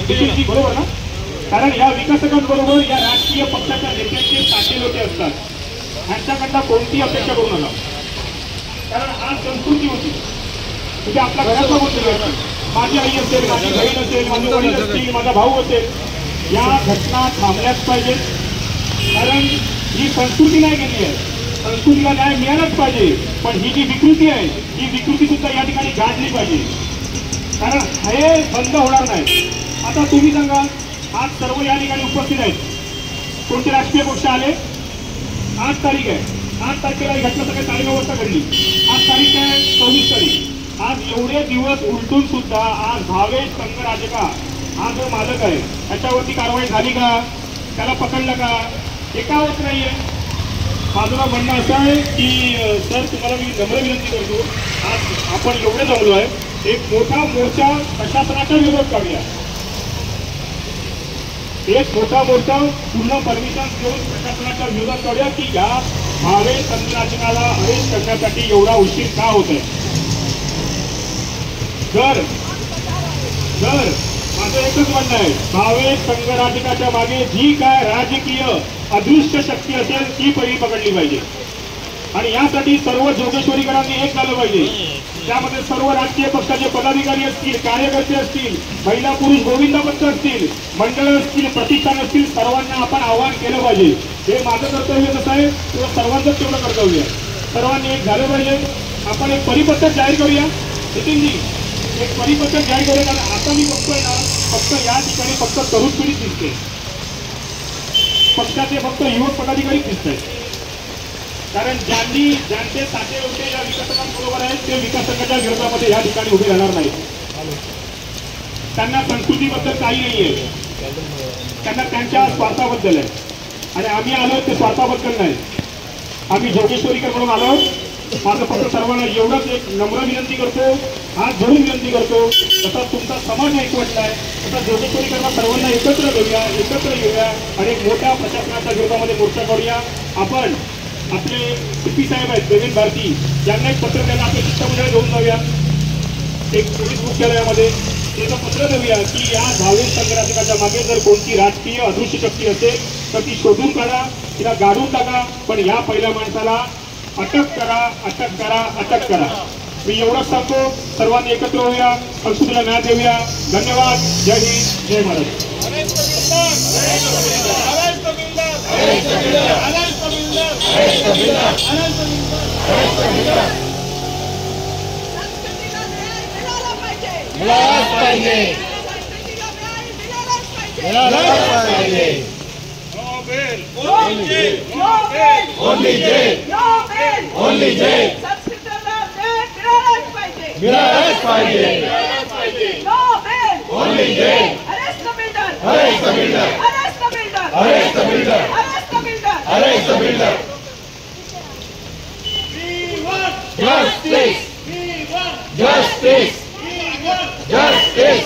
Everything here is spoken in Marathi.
नितीनजी बरोबर ना? कारण या विकासकांबरोबर या राजकीय पक्षाच्या नेत्यांचे साचे लोटे असतात, ह्यांच्याकडनं कोणतीही अपेक्षा करू नका. कारण आज संस्कृती होती म्हणजे आपल्या घरातला गोष्ट, माझी आई असेल, माझी बहीण असेल, माझे वडील असतील, माझा भाऊ असेल, या घटना थांबल्याच पाहिजेत. कारण ही संस्कृती नाही गेली आहे, संस्कृतीला न्याय मिळालाच पाहिजे. पण ही जी विकृती आहे, ही विकृती सुद्धा या ठिकाणी गाडली पाहिजे. कारण हे बंद होणार नाही. आता तुम्ही सांगा, आज सर्व या ठिकाणी उपस्थित आहेत, कोणते राजकीय पक्ष आले? 8 तारीख आहे, 8 तारखेला ही घटना सकाळी 9:30 वाजता घडली. आज तारीख आहे 24 तारीख. आज एवढे दिवस उलटून सुद्धा आज भावेश संघराजका हा जो मालक आहे त्याच्यावरती कारवाई झाली का? त्याला पकडलं का? हे का होत नाहीये? माझं म्हणणं असं आहे की सर, तुम्हाला मी नम्र विनंती करतो, आज आपण एवढे जमलो आहे, एक मोठा मोर्चा प्रशासनाच्या विरोधात काढूया. एक मोठा मोर्चा पूर्ण परमिशन घेऊन प्रशासनाच्या विरोधात काढूया की या भावेश संघराजकाला अरेस्ट करण्यासाठी एवढा उशीर का होत आहे. जर माझं एकच म्हणणं आहे, भावेश संघराजकाच्या मागे जी काय राजकीय अदृश्य शक्ती असेल ती पहिली पकडली पाहिजे. आणि यासाठी सर्व जोगेश्वरीकरांनी एक झालं पाहिजे. त्यामध्ये सर्व राजकीय पक्षाचे पदाधिकारी असतील, कार्यकर्ते असतील, महिला पुरुष गोविंदा पक्ष असतील, मंडळ असतील, प्रतिष्ठान असतील, सर्वांना आपण आवाहन केलं पाहिजे. हे माझं कर्तव्य कसं आहे किंवा सर्वांचंच तेवढं कर्तव्य आहे. सर्वांनी एक झालं पाहिजे. आपण एक परिपत्रक जाहीर करूया. नितीनजी, एक परिपत्रक जाहीर करूया. कारण आता मी बघतोय ना, फक्त या ठिकाणी फक्त तरुण पिढीच दिसते, पक्षाचे फक्त युवक पदाधिकारी दिसत आहेत. कारण ज्यांचे साथे होते या विकासकांबरोबर आहेत ते विकासकाच्या विरोधामध्ये या ठिकाणी उभे राहणार नाही. त्यांना संस्कृतीबद्दल काही नाहीये, त्यांना त्यांच्या स्वार्थाबद्दल आहे. आणि आम्ही आलो ते स्वार्थाबद्दल नाही, आम्ही जोगेश्वरीकर म्हणून आलो. माझं फक्त सर्वांना एवढंच एक नम्र विनंती करतो, हात धरून विनंती करतो, जसा तुमचा समाज एकवटलाय तसा जोगेश्वरीकरांना सर्वांना एकत्र घेऊया आणि एक मोठ्या प्रशासनाच्या विरोधामध्ये मोर्चा करूया. आपण आपले सीपी साहेब आहेत प्रवीण भारती, यांना एक पत्र द्यायला आपल्या शिष्टमंडळ घेऊन जाऊया. एक पोलीस मुख्यालयामध्ये त्याचं पत्र देऊया की या भावेश संघराजकाच्या मागे जर कोणती राजकीय अदृश्य शक्ती असेल तर ती शोधून काढा, तिला गाडून टाका, पण या पहिल्या माणसाला अटक करा. मी एवढंच सांगतो. सर्वांनी एकत्र होऊया, संस्कृतीला न्याय देऊया. धन्यवाद. जय हिंद, जय महाराष्ट्र. Justice!